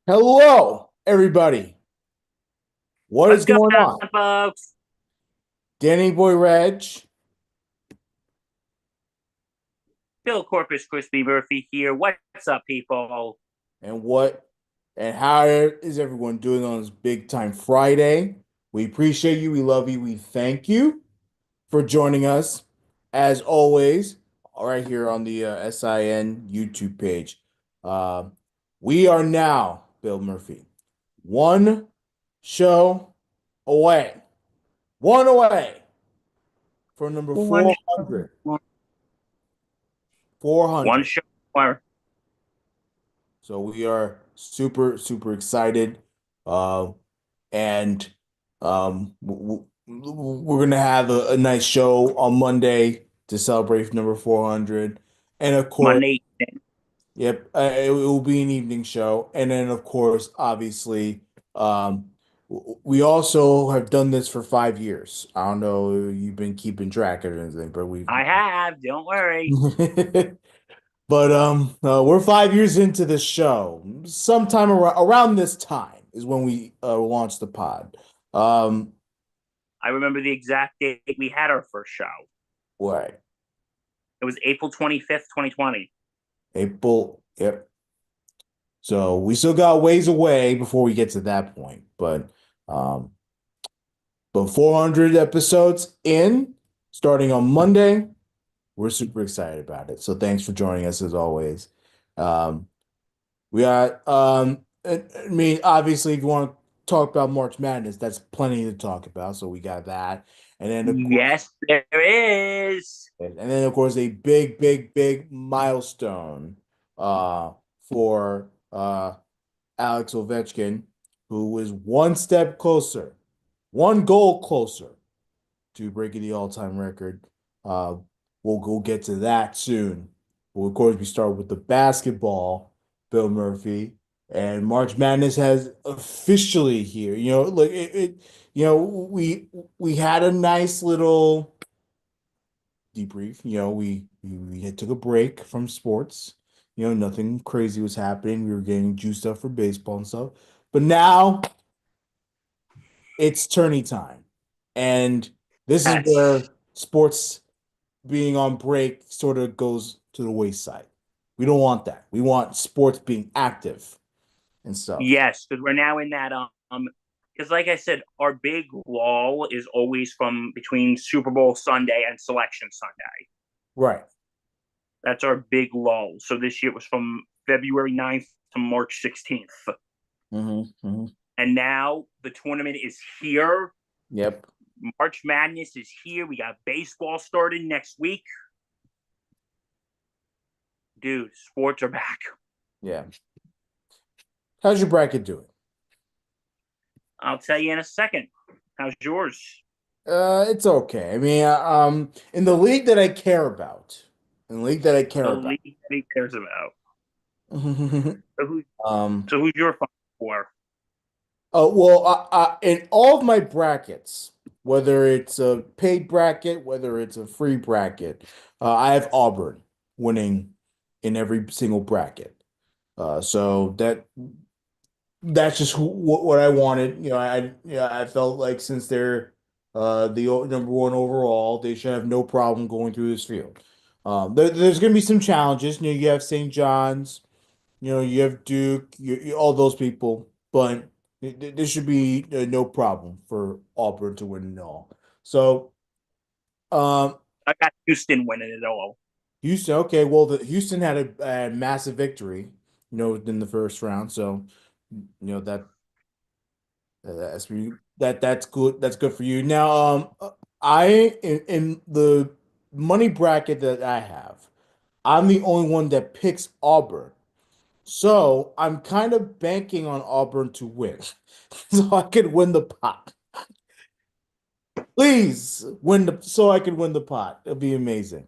Hello, everybody. What is What's going going on, on? folks? Danny Boy Reg, Bill Corpus Crispy Murphy here. What's up, people? and what and how is everyone doing on this big time Friday? We appreciate you. We love you. We thank you for joining us, as always, right here on the SIN YouTube page. Uh, we are now, Bill Murphy, one show away, one away from number One 400. show, 400. show. More. So we are super, super excited. Uh, and we're going to have a nice show on Monday to celebrate number 400. And of course, Monday. yep, it will be an evening show. And then, of course, obviously, we also have done this for 5 years. I don't know if you've been keeping track of anything, but we've I have. Don't worry. But we're 5 years into the show. Sometime around this time is when we launched the pod. Um, I remember the exact date we had our first show. right, It was April 25th, 2020. April. Yep. So we still got ways away before we get to that point, um, but 400 episodes in, starting on Monday. We're super excited about it. So thanks for joining us as always. Um, We got, I mean, obviously, if you want to talk about March Madness, that's plenty to talk about. So we got that, and then Yes, there is. of course, a big, big, big milestone, for Alex Ovechkin, who was one step closer, one goal closer to breaking the all-time record. Uh, we'll go get to that soon. Well, of course, we start with the basketball, Bill Murphy, and March Madness has officially here. Like we had a nice little debrief. We took a break from sports. Nothing crazy was happening. We were getting juiced up for baseball and stuff. But now it's tourney time. And this is Yes. where sports being on break sort of goes to the wayside. We don't want that. We want sports being active and stuff. Yes, because we're now in that because like I said, our big lull is always from between Super Bowl Sunday and Selection Sunday. Right. That's our big lull. So this year it was from February 9th to March 16th. Hmm. And now the tournament is here. Yep. March Madness is here. We got baseball starting next week. Dude, sports are back. Yeah. How's your bracket doing? I'll tell you in a second. How's yours? It's okay. I mean, in the league that I care about, in the league that I The care about, league that he cares about. um, So, who's your final four? well, in all of my brackets, whether it's a paid bracket, whether it's a free bracket, I have Auburn winning in every single bracket. So that's just what I wanted. I felt like since they're number one overall, they should have no problem going through this field. There's going to be some challenges. You have St. John's. You have Duke, all those people, but there should be no problem for Auburn to win it all. So, um, I got Houston winning it all. Houston, okay, well, the Houston had a massive victory, in the first round. So, that's good. That's good for you. Now, I in the money bracket that I have, I'm the only one that picks Auburn. So I'm kind of banking on Auburn to win, so I could win the pot. Please win so I could win the pot. It'd be amazing.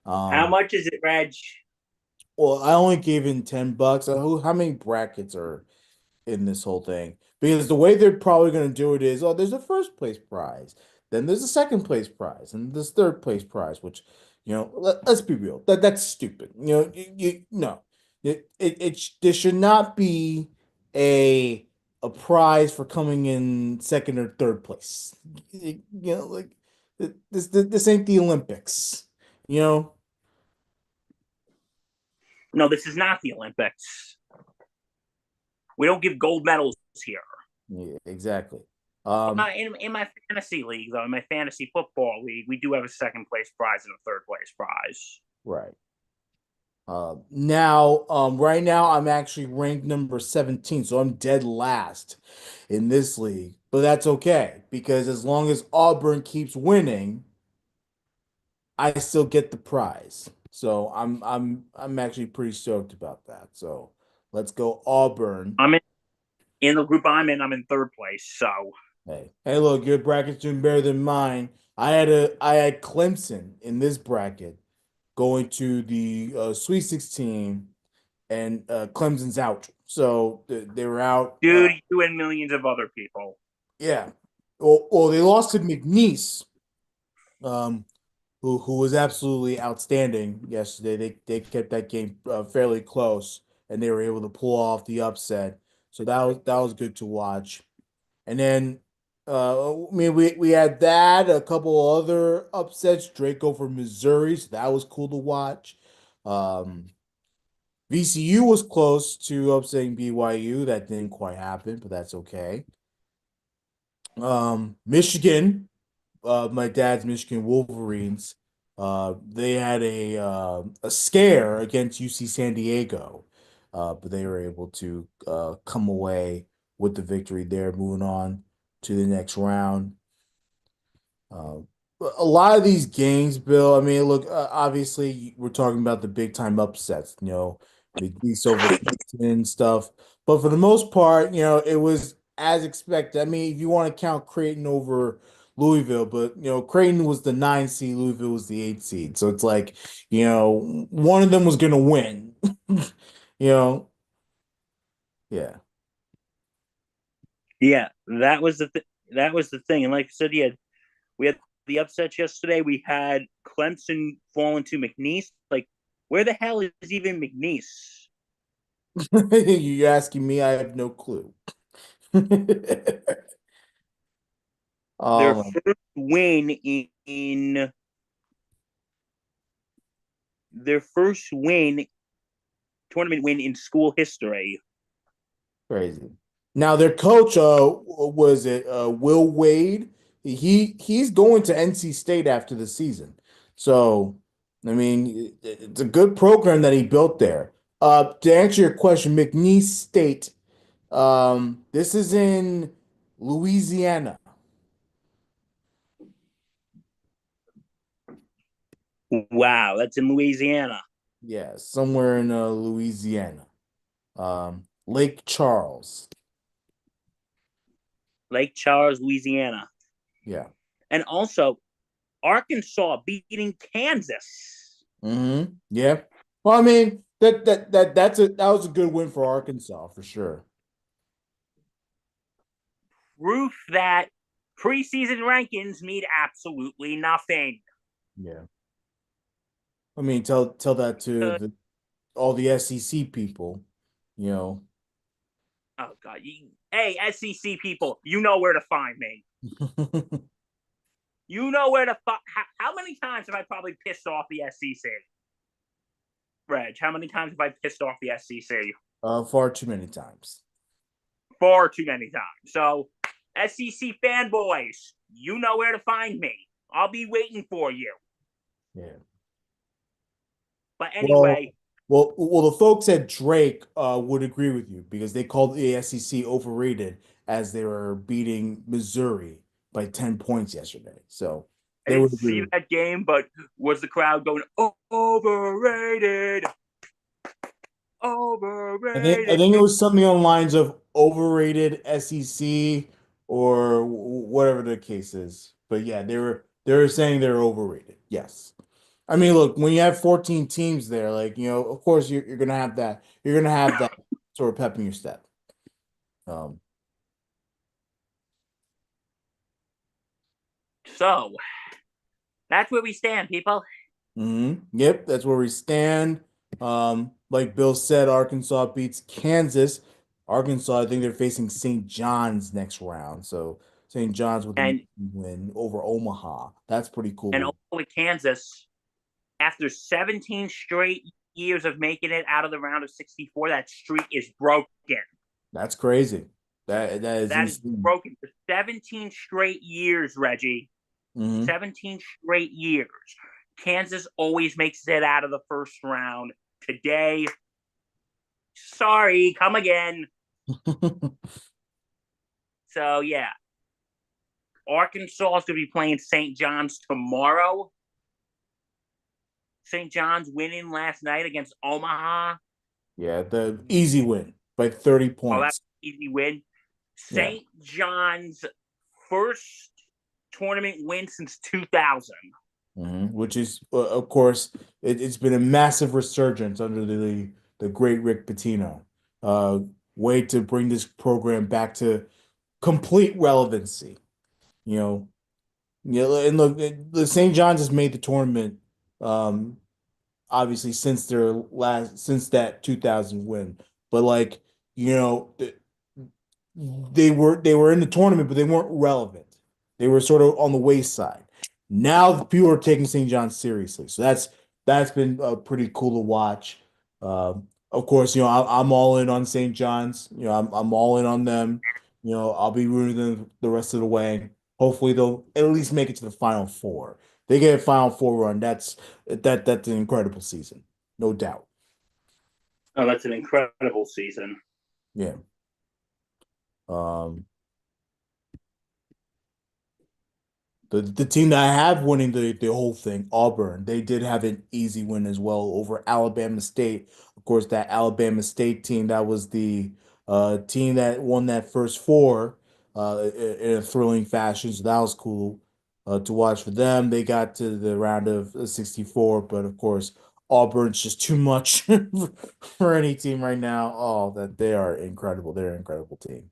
How Um, much is it, Reg? well, I only gave in $10. How many brackets are in this whole thing? Because the way they're probably going to do it is, oh, there's a first place prize, then there's a second place prize, and this third place prize, which, let's be real, that's stupid. No, there should not be. a a prize for coming in second or third place. Like this ain't the Olympics, you know? No, this is not the Olympics. We don't give gold medals here. Yeah, exactly. But Um, in my fantasy league, though, in my fantasy football league, we do have a second place prize and a third place prize. right. Now, right now I'm actually ranked number 17, so I'm dead last in this league. But that's okay because as long as Auburn keeps winning, I still get the prize. So I'm actually pretty stoked about that. So let's go Auburn. I'm in the group I'm in. I'm in third place. So, Hey, look, your bracket's doing better than mine. I had Clemson in this bracket going to the Sweet 16 and Clemson's out. So they were out. dude, you and millions of other people. Yeah. Well, they lost to McNeese, um, who was absolutely outstanding yesterday. They kept that game fairly close, and they were able to pull off the upset. So that was good to watch. And then, I mean, we had that, a couple other upsets. Drake over Missouri, so that was cool to watch. Um, VCU was close to upsetting BYU. That didn't quite happen, but that's okay. Michigan, my dad's Michigan Wolverines, they had a scare against UC San Diego, but they were able to come away with the victory there, moving on to the next round. Uh, a lot of these games, Bill, I mean, look, obviously we're talking about the big time upsets, McNeese over Clemson and stuff. But for the most part, it was as expected. I mean, if you want to count Creighton over Louisville, but Creighton was the 9 seed, Louisville was the 8 seed. So it's like, one of them was gonna win. You know, yeah. Yeah, that was the thing. And like I said, we had the upsets yesterday. We had Clemson falling to McNeese. Like, where the hell is even McNeese? You asking me, I have no clue. Their Um, first win in their first win tournament win in school history. Crazy. Now their coach, was it Will Wade? He's going to NC State after the season. So, I mean, it's a good program that he built there. To answer your question, McNeese State, this is in Louisiana. Wow, that's in Louisiana. Yeah, somewhere in Louisiana. Lake Charles. Lake Charles, Louisiana. Yeah. And also Arkansas beating Kansas. Yeah. Well, I mean, that was a good win for Arkansas for sure. Proof that preseason rankings mean absolutely nothing. Yeah. I mean, tell that to Uh, all the SEC people, you know. oh God! Hey, SEC people, you know where to find me. You know where to find. How many times have I probably pissed off the SEC? Reg, how many times have I pissed off the SEC? Far too many times. Far too many times. So, SEC fanboys, you know where to find me. I'll be waiting for you. Yeah. But Well, anyway, the folks at Drake would agree with you because they called the SEC overrated as they were beating Missouri by 10 points yesterday. So I they didn't would agree see with that game, but was the crowd going overrated? I Overrated. think it was something on the lines of overrated SEC or whatever the case is. But yeah, they were saying they're overrated. Yes. I mean, look, when you have 14 teams there, like, of course you're gonna have that. You're gonna have that sort of pep in your step. Um, So that's where we stand, people. Yep, that's where we stand. Like Bill said, Arkansas beats Kansas. Arkansas, I think they're facing St. John's next round. So St. John's with an and win over Omaha. That's pretty and cool. Oklahoma, Kansas, after 17 straight years of making it out of the round of 64, that streak is broken. That's crazy. That is That is insane. broken for 17 straight years, Reggie. Hmm 17 straight years. Kansas always makes it out of the first round. Today, sorry, come again. So, yeah, Arkansas is going to be playing St. John's tomorrow. St. John's winning last night against Omaha. Yeah, the easy win by 30 Oh, that's points. an easy win. Yeah. St. John's first tournament win since 2000. Which is, of course, it's been a massive resurgence under the great Rick Pitino. Uh, Way to bring this program back to complete relevancy. You know, and look, the St. John's has made the tournament, um, obviously since that 2000 win, but like they were in the tournament, but they weren't relevant. They were sort of on the wayside. Now people are taking St. John's seriously, so that's been pretty cool to watch. Of course, I'm all in on St. John's. I'm all in on them. I'll be rooting them the rest of the way. Hopefully, they'll at least make it to the Final Four. They get a Final Four run. That's an incredible season, no doubt. Oh, that's an incredible season. Yeah. Um, the team that I have winning the whole thing, Auburn, they did have an easy win as well over Alabama State. Of course, that Alabama State team, that was the team that won that first four in a thrilling fashion. So that was cool to watch for them. They got to the round of 64, but of course, Auburn's just too much for any team right now. Oh, that they are incredible. They're an incredible team.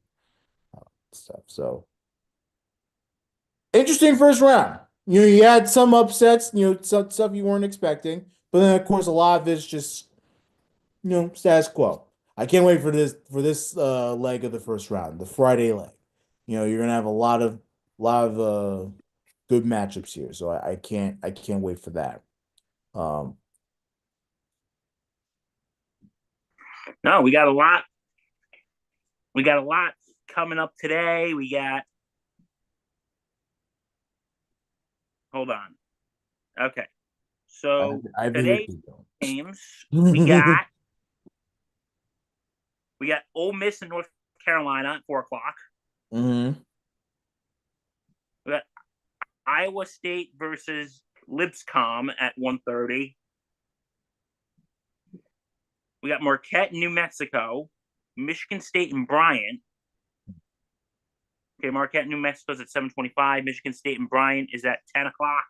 Stuff. So. Interesting first round. You had some upsets, some stuff you weren't expecting, but then of course a lot of it's just, status quo. I can't wait for this leg of the first round, the Friday leg. You're gonna have a lot of good matchups here, so I can't wait for that. Um, No, we got a lot. We got a lot coming up today. Hold on. Okay. So I've been here today's too, games, we though. got we got Ole Miss and North Carolina at 4 o'clock. hmm We got Iowa State versus Lipscomb at 1:30. We got Marquette, New Mexico, Michigan State and Bryant. Okay, Marquette, New Mexico is at 7:25. Michigan State and Bryant is at 10 o'clock.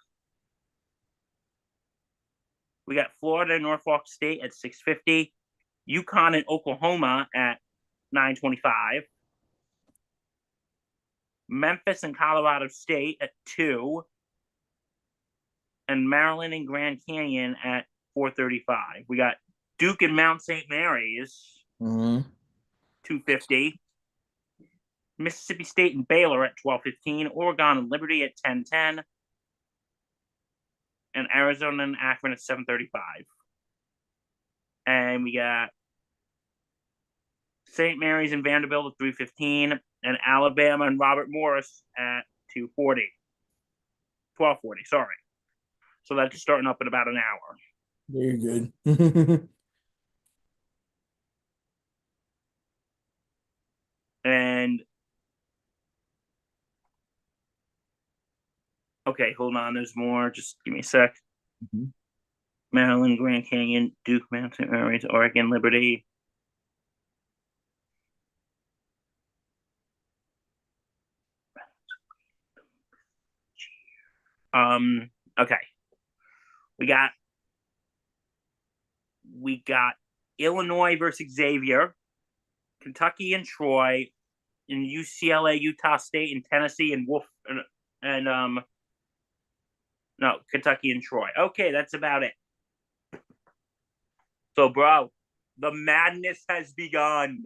We got Florida and Norfolk State at 6:50. UConn and Oklahoma at 9:25. Memphis and Colorado State at 2. And Maryland and Grand Canyon at 4:35. We got Duke and Mount St. Mary's hmm 2:50. Mississippi State and Baylor at 12:15. Oregon and Liberty at 10:10. And Arizona and Akron at 7:35. And we got St. Mary's and Vanderbilt at 3:15. And Alabama and Robert Morris at 2:40. 12:40, sorry. So that's starting up in about an hour. Very good. And okay, hold on. There's more. Just give me a sec. Mhm. Maryland, Grand Canyon, Duke, Mount St. Mary's, Oregon, Liberty. Okay. We got we got Illinois versus Xavier, Kentucky and Troy, and UCLA, Utah State, and Tennessee and Wolf and no, Kentucky and Troy. Okay, that's about it. So, bro, the madness has begun.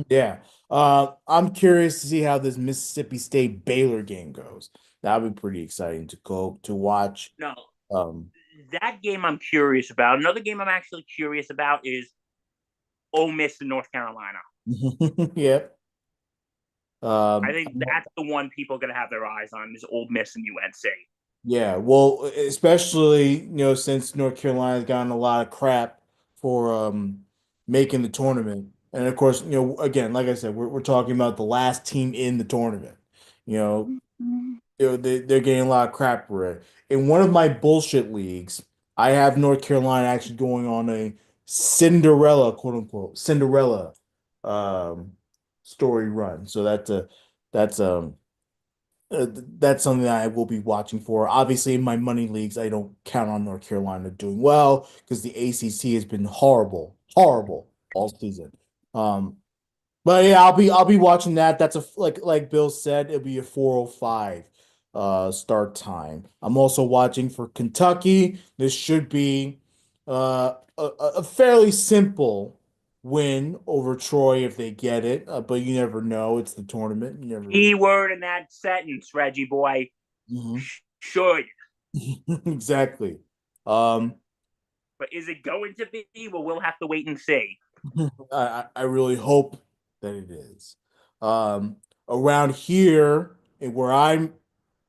Yeah. I'm curious to see how this Mississippi State Baylor game goes. That'll be pretty exciting to go to watch. No, Um, that game I'm curious about. Another game I'm actually curious about is Ole Miss in North Carolina. yeah. I Um, think that's the one people are going to have their eyes on is Ole Miss and UNC. yeah. Well, especially, since North Carolina's gotten a lot of crap for making the tournament. And of course, again, like I said, we're talking about the last team in the tournament. You know, they're getting a lot of crap for it. In one of my bullshit leagues, I have North Carolina actually going on a Cinderella, quote unquote, Cinderella um story run. So that's um that's something that I will be watching for. Obviously, in my money leagues, I don't count on North Carolina doing well because the ACC has been horrible, horrible all season. Um, but yeah, I'll be watching that. That's a like Bill said, it'll be a 4:05 start time. I'm also watching for Kentucky. This should be a fairly simple win over Troy if they get it. But you never know. It's the tournament. You never know. Key word in that sentence, Reggie boy. Mhm. Should. Exactly. Um, But is it going to be? Well, we'll have to wait and see. I really hope that it is. Um, Around here, and where I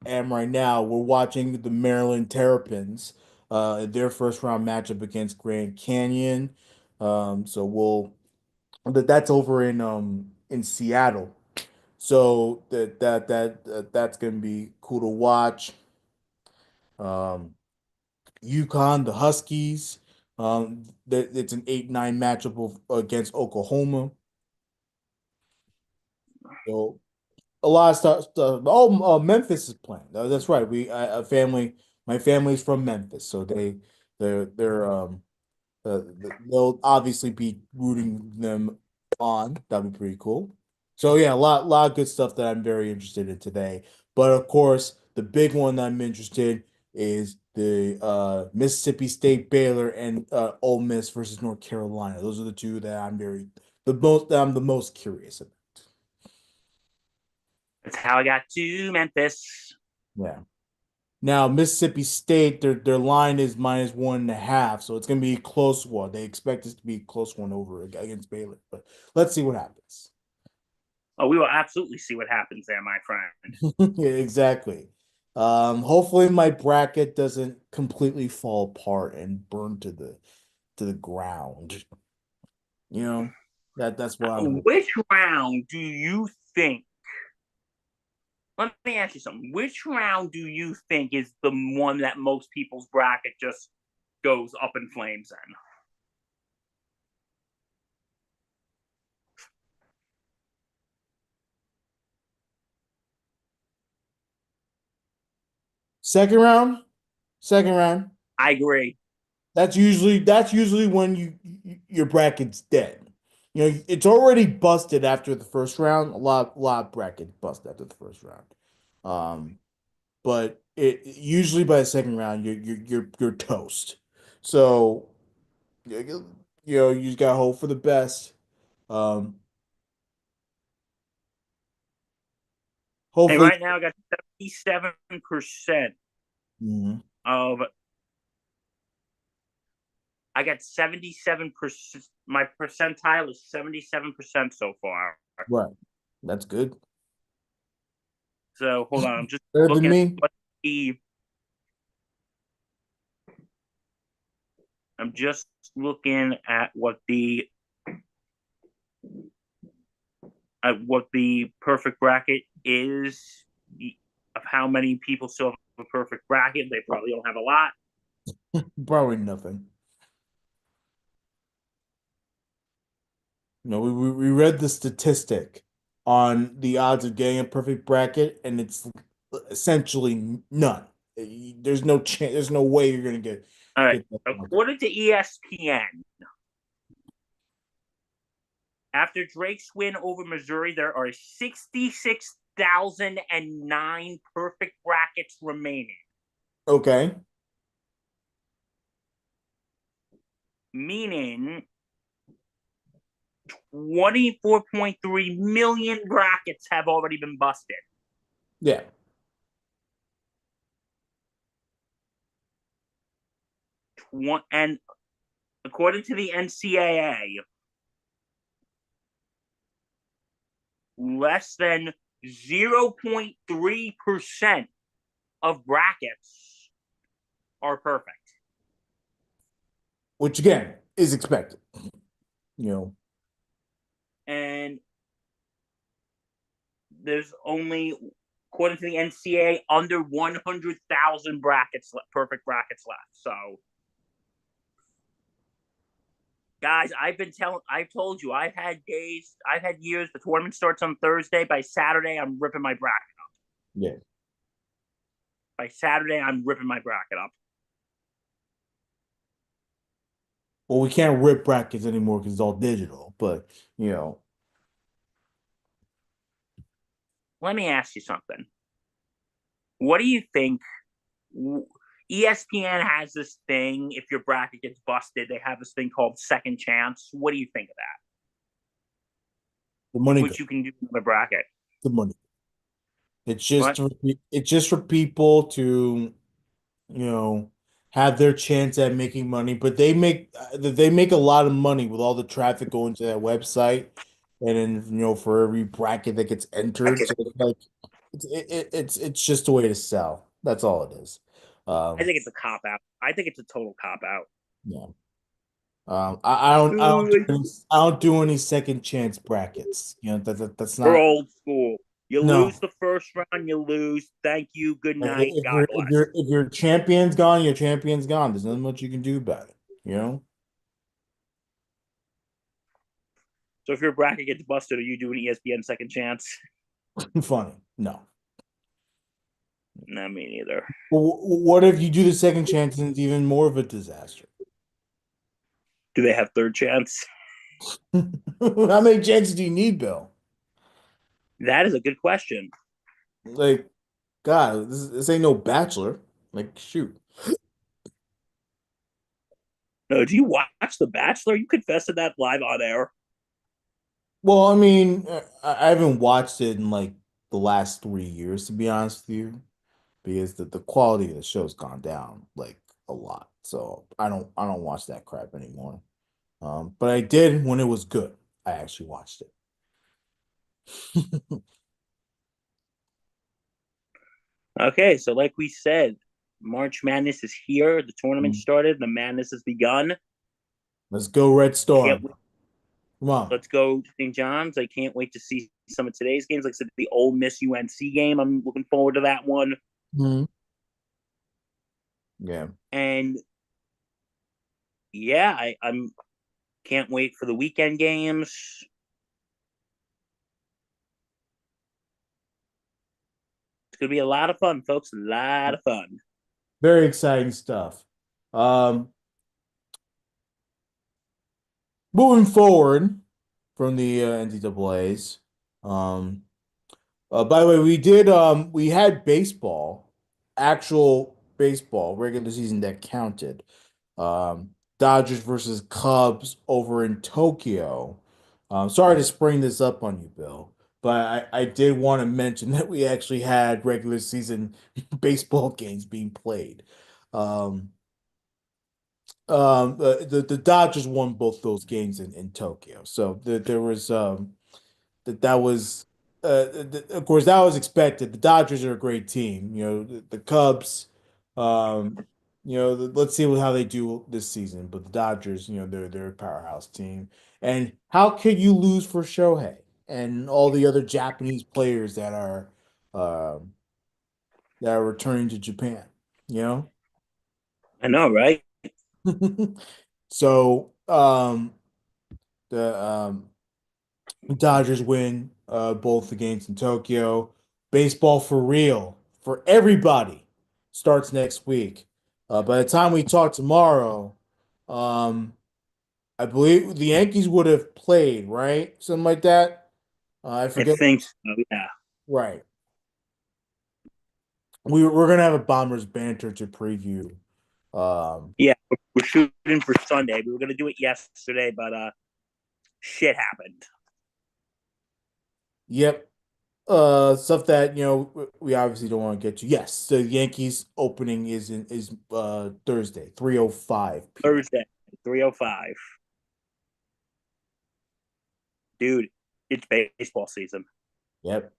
am right now, we're watching the Maryland Terrapins, their first round matchup against Grand Canyon. So that's over in Seattle. So that's gonna be cool to watch. Um, UConn, the Huskies. That it's an 8-9 matchup against Oklahoma. So a lot of stuff. Oh, Memphis is playing. That's right. A family. My family's from Memphis, so they're they'll obviously be rooting them on. That'd be pretty cool. So yeah, a lot of good stuff that I'm very interested in today. But of course, the big one that I'm interested is the Mississippi State Baylor and Ole Miss versus North Carolina. Those are the two that I'm the most curious about. That's how I got to Memphis. Yeah. Now Mississippi State, their line is -1.5, so it's gonna be a close one. They expect this to be a close one over against Baylor, but let's see what happens. Oh, we will absolutely see what happens there, my friend. Yeah, exactly. Hopefully my bracket doesn't completely fall apart and burn to the ground. That's what I'm hoping. Which round do you think? Let me ask you something. Which round do you think is the one that most people's bracket just goes up in flames in? Second round, second round. I agree. That's usually when your bracket's dead. It's already busted after the first round. A lot of brackets bust after the first round. Um, but it usually by the second round you're toast. So you just got to hope for the best. Um, And Hopefully. right now, I got 77% Mhm. of. I got 77%. My percentile is 77% so far. Right. That's good. So hold on. I'm just Better than looking at me. what the. I'm just looking at what the perfect bracket is of how many people still have a perfect bracket. They probably don't have a lot. Probably nothing. We read the statistic on the odds of getting a perfect bracket, and it's essentially none. There's no chance. There's no way you're gonna get All right. get that much. According to ESPN, after Drake's win over Missouri, there are 66,009 perfect brackets remaining, Okay. meaning 24.3 million brackets have already been busted. Yeah. And according to the NCAA, less than 0.3% of brackets are perfect. Which again is expected. You know, And there's only, according to the NCAA, under 100,000 perfect brackets left. So, guys, I've told you, I've had years. The tournament starts on Thursday. By Saturday, I'm ripping my bracket up. yeah. By Saturday, I'm ripping my bracket up. Well, we can't rip brackets anymore because it's all digital. But you know, Let me ask you something. What do you think? ESPN has this thing. If your bracket gets busted, they have this thing called second chance. What do you think of that? the money Which good. you can do in the bracket. The money. What? It's just for people to, you know, have their chance at making money, but they make a lot of money with all the traffic going to that website, and then for every bracket that gets entered, so it's like it's just a way to sell. That's all it is. I Um, think it's a cop out. I think it's a total cop out. yeah. I don't do any second chance brackets. That's We're not old school. You lose no. the first round, you lose. Thank you. Good Like, night. God bless. if your champion's gone, your champion's gone. There's nothing much you can do about it. You know? So if your bracket gets busted, are you doing ESPN second chance? Funny. No. No, me neither. Well, what if you do the second chance and it's even more of a disaster? Do they have third chance? How many chances do you need, Bill? That is a good question. Like, God, this ain't no bachelor. Like, shoot. No, do you watch The Bachelor? You confessed to that live on air. Well, I mean, I haven't watched it in like the last 3 years, to be honest with you, because the quality of the show's gone down like a lot. So I don't watch that crap anymore. But I did when it was good. I actually watched it. Okay, so like we said, March Madness is here. The tournament started. The madness has begun. Let's go, Red Can't Storm. wait. Come on. Let's go St. John's. I can't wait to see some of today's games. Like I said, the Ole Miss UNC game. I'm looking forward to that one. Mhm. Yeah. And yeah, I'm can't wait for the weekend games. It's gonna be a lot of fun, folks. A lot of fun. Very exciting stuff. Um, Moving forward from the NCAAs. Um, by the way, we had baseball, actual baseball, regular season that counted. Um, Dodgers versus Cubs over in Tokyo. Sorry to spring this up on you, Bill, but I did want to mention that we actually had regular season baseball games being played. Um, the Dodgers won both those games in Tokyo, so there was that was of course that was expected. The Dodgers are a great team. The Cubs, um, let's see how they do this season. But the Dodgers, they're a powerhouse team. And how could you lose for Shohei and all the other Japanese players um, that are returning to Japan? You I know, right? know, so the Dodgers win both the games in Tokyo. Baseball for real for everybody starts next week. By the time we talk tomorrow, um, I believe the Yankees would have played, right? Something like that. I I forget. think so. Yeah, Right. We're gonna have a Bombers banter to preview. Um, yeah. We're shooting for Sunday. We were gonna do it yesterday, but shit shit happened. Yep. Stuff that we obviously don't want to get to. Yes, the Yankees opening is Thursday, 3:05 p.m. Thursday, 3:05. Dude, it's baseball season, Yep.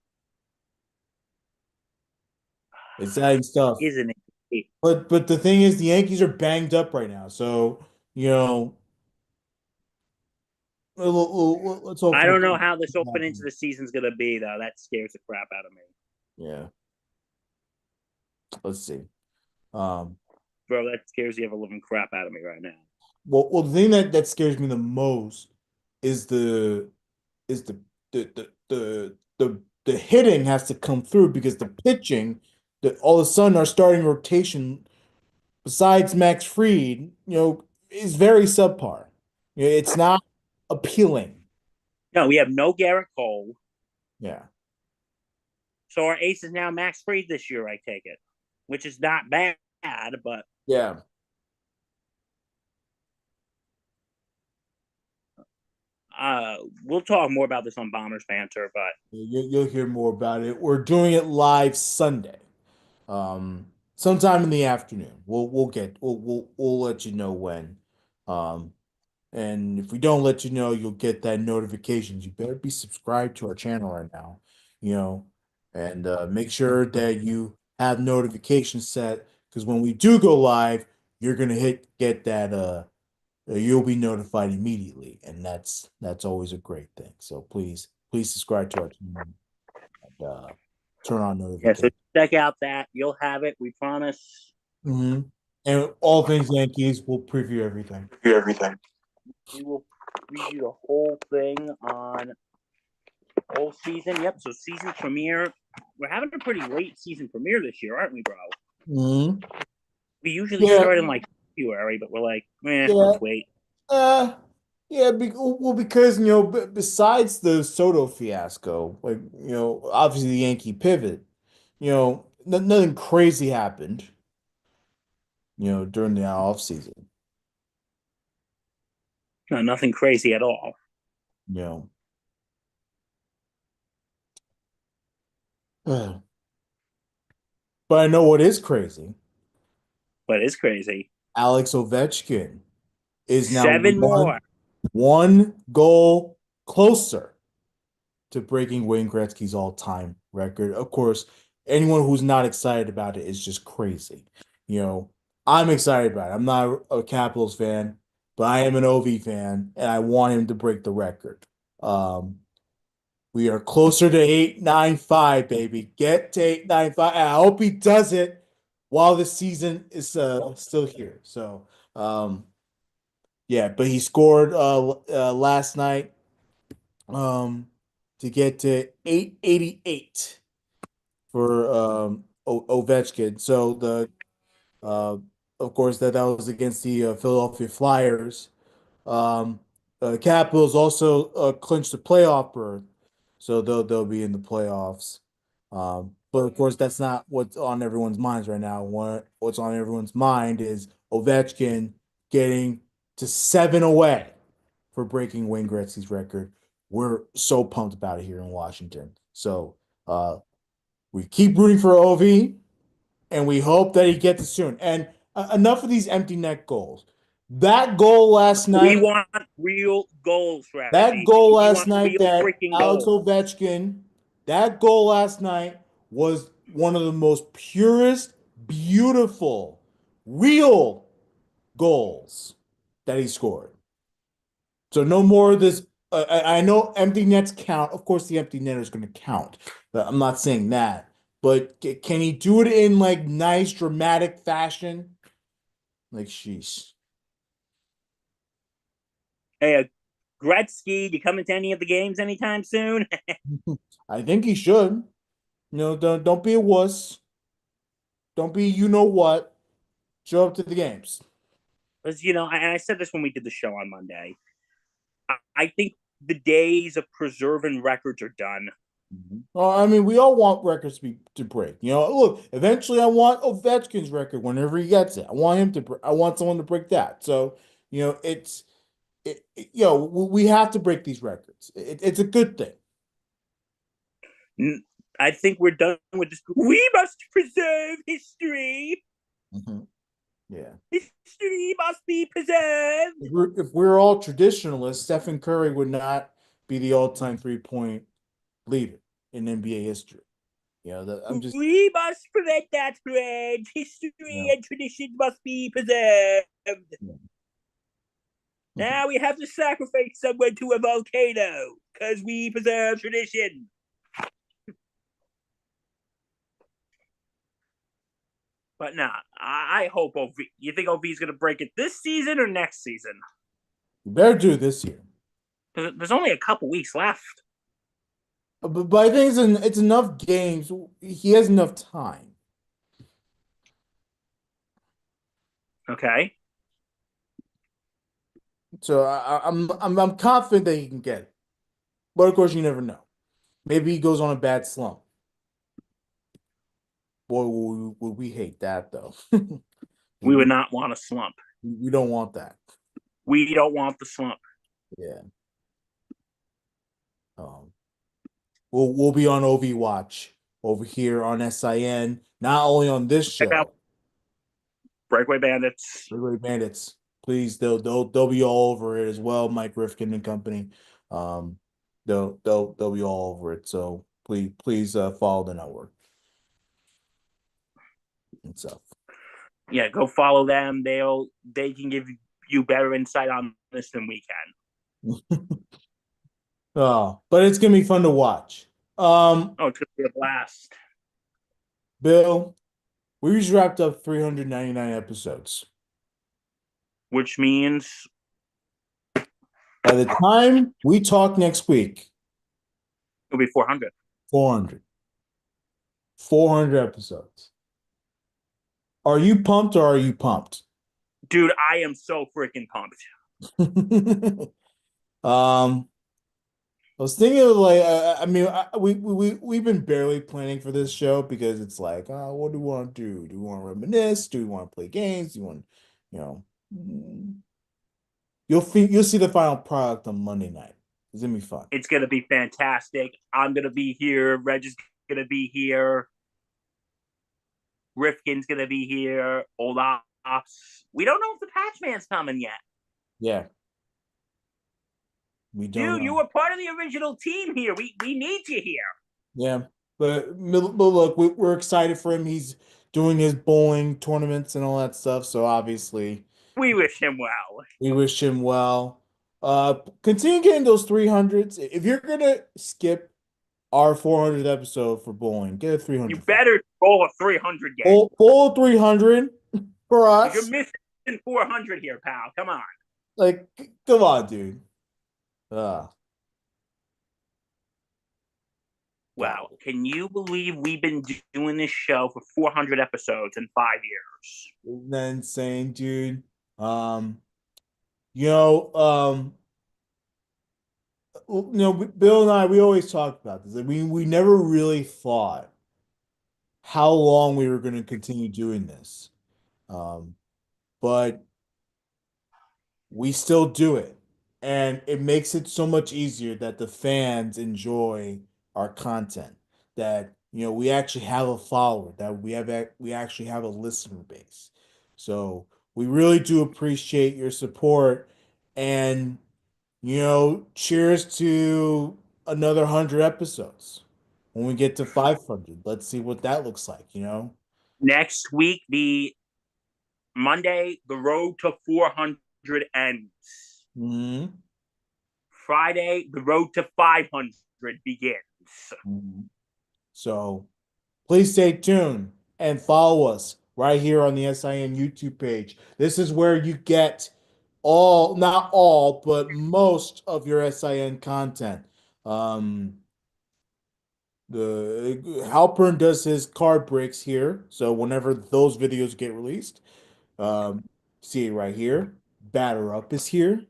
Exciting stuff. isn't it? But the thing is, the Yankees are banged up right now. So, you know, let's hope I don't know something how this opening to happens. the season's gonna be though. That scares the crap out of me, Yeah, let's see. Um, bro. That scares the ever living crap out of me right now. the thing that scares me the most is the hitting has to come through because the pitching that all of a sudden our starting rotation besides Max Fried, is very subpar. It's not appealing. No, we have no Garrett Cole, Yeah. so our ace is now Max Fried this year. I take it, which is not bad, but Yeah. we'll talk more about this on Bombers Banter. But You'll hear more about it. We're doing it live Sunday, sometime in the afternoon. We'll let you know when. Um, and if we don't let you know, you'll get that notifications. You better be subscribed to our channel right now, you know, and make sure that you have notifications set because when we do go live, you're gonna get that you'll be notified immediately, and that's always a great thing. So please subscribe to our channel and turn on yeah, so notifications. check out that. You'll have it. We promise. Hmm. And all things Yankees, we'll preview everything. Everything. We will review the whole thing on whole season. Yep. So season premiere. We're having a pretty late season premiere this year, aren't we, bro? Hmm. We usually Yeah, start in like February, but we're like, yeah, let's wait. uh, yeah. Well, because besides the Soto fiasco, like obviously the Yankee pivot, nothing crazy happened, during the off season, No, nothing crazy at all, you know. But I know what is crazy. but it's crazy. Alex Ovechkin is now 7 more. one goal closer to breaking Wayne Gretzky's all-time record. Of course, anyone who's not excited about it is just crazy. You know, I'm excited about it. I'm not a Capitals fan, but I am an OV fan, and I want him to break the record. Um, we are closer to 895, baby. Get to 895. And I hope he does it while the season is still here. So, yeah, but he scored last night um, to get to 888 for Ovechkin. So uh, of course that was against the Philadelphia Flyers. Um, Capitals also clinched the playoff berth, so they'll be in the playoffs. But of course, that's not what's on everyone's minds right now. What's on everyone's mind is Ovechkin getting to 7 away for breaking Wayne Gretzky's record. We're so pumped about it here in Washington. So uh, we keep rooting for OV, and we hope that he gets it soon. And enough of these empty net goals. That goal last We night, want real goals, that Reggie. goal We last want night real that freaking Alex goals. Ovechkin, that goal last night was one of the most purest, beautiful, real goals that he scored. So no more of this. I know empty nets count. Of course, the empty netter is going to count. But I'm not saying that. But can he do it in like nice, dramatic fashion? Like, sheesh. Hey, Gretzky, you coming to any of the games anytime soon? I think he should. Don't be a wuss. Don't be you know what. Show up to the games. Because and I said this when we did the show on Monday. I think the days of preserving records are done. Well, I mean, we all want records to break. Look, eventually I want Ovechkin's record whenever he gets it. I want someone to break that. So, it's we have to break these records. It's a good thing. I think we're done with this. We must preserve history. Mhm. Yeah. History must be preserved. If we're all traditionalists, Stephen Curry would not be the all-time three-point leader in NBA history. I'm just, We must prevent that trend. you History know, and tradition must be preserved. yeah. Now we have to sacrifice someone to a volcano because we preserve tradition. But nah, I hope OV. You think OV is going to break it this season or next season? You better do it this year. There's only a couple weeks left. But I think it's enough games. He has enough time. Okay. So I'm confident that he can get it. But of course, you never know. Maybe he goes on a bad slump. Boy, would we hate that though. We would we, not want a slump. we don't want that. We don't want the slump. Yeah. Um, we'll be on OV Watch over here on SIN, not only on this Check out show. Breakaway Bandits. Breakaway Bandits, please, they'll be all over it as well. Mike Rifkin and company, um, they'll be all over it. So please follow the network and stuff. Yeah, go follow them. They can give you better insight on this than we can. Oh, but it's gonna be fun to watch. Oh, it's gonna be a blast. Bill, we just wrapped up 399 episodes. Which means By the time we talk next week, it'll be 400. 400. 400 episodes. Are you pumped or are you pumped? Dude, I am so freaking pumped. um, I was thinking of like, I mean, we've been barely planning for this show because it's like, what do we want to do? Do we want to reminisce? Do we want to play games? Do you want, you know, mm, you'll see the final product on Monday night. It's gonna be fun. It's gonna be fantastic. I'm gonna be here. Reg is gonna be here. Rifkin's gonna be here. Olaf's. We don't know if the Patch Man's coming yet. Yeah, we don't Dude, you know. were part of the original team here. We need you here. Yeah, but look, we're excited for him. He's doing his bowling tournaments and all that stuff. So obviously, We wish him well. we wish him well. Continue getting those 300s. If you're gonna skip our 400th episode for bowling, get a You 300 for better roll a 300 game. full 300 for Because you're us. missing 400 here, pal. Come on. Like, come on, dude. Uh, Wow. God. Can you believe we've been doing this show for 400 episodes in 5 years? Isn't that insane, dude? Um, you know, um, Bill and I, we always talk about this. Like, we never really thought how long we were going to continue doing this. Um, but we still do it. And it makes it so much easier that the fans enjoy our content, that we actually have a follower, that we actually have a listener base. So we really do appreciate your support, and cheers to another 100 episodes. When we get to 500, let's see what that looks like. Next week, the Monday, the road to 400 ends. Hmm. Friday, the road to 500 begins. Hmm. So please stay tuned and follow us right here on the SIN YouTube page. This is where you get not all, but most of your SIN content. Um, the Halpern does his card breaks here, so whenever those videos get released, see it right here. Batter Up is here.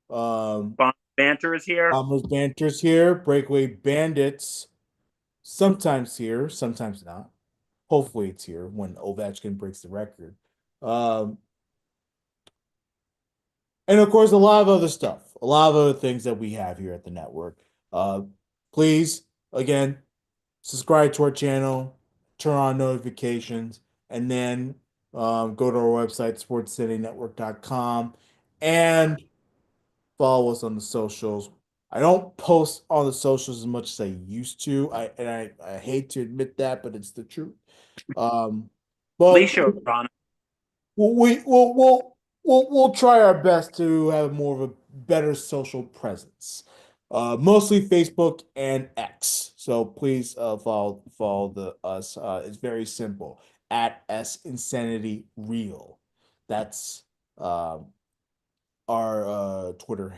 Um, Banter is here. Almost Banters here. Breakaway Bandits sometimes here, sometimes not. Hopefully it's here when Ovechkin breaks the record. Um, And of course, a lot of other stuff, a lot of other things that we have here at the network. Uh, please, again, subscribe to our channel, turn on notifications, and then go to our website, sportscitynetwork.com, and follow us on the socials. I don't post on the socials as much as I used to. I hate to admit that, but it's the truth. Um, At but least you're on. we'll try our best to have more of a better social presence. Mostly Facebook and X. So please follow the us. It's very simple at S Insanity Real. That's um our Twitter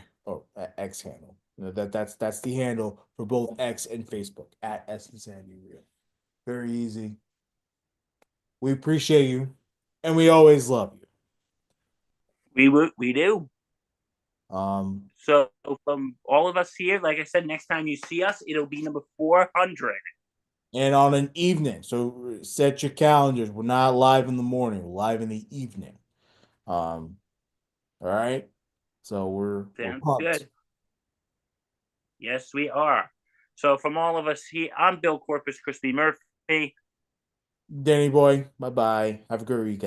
X handle. That's the handle for both X and Facebook at S Insanity Real. Very easy. We appreciate you, and we always love We do. you. So from all of us here, like I said, next time you see us, it'll be number 400. And on an evening. So set your calendars. We're not live in the morning. We're live in the evening. All right. So we're Sounds pumped. good. Yes, we are. So from all of us here, I'm Bill Corpus Christy Murphy. Danny boy, bye bye. Have a good weekend.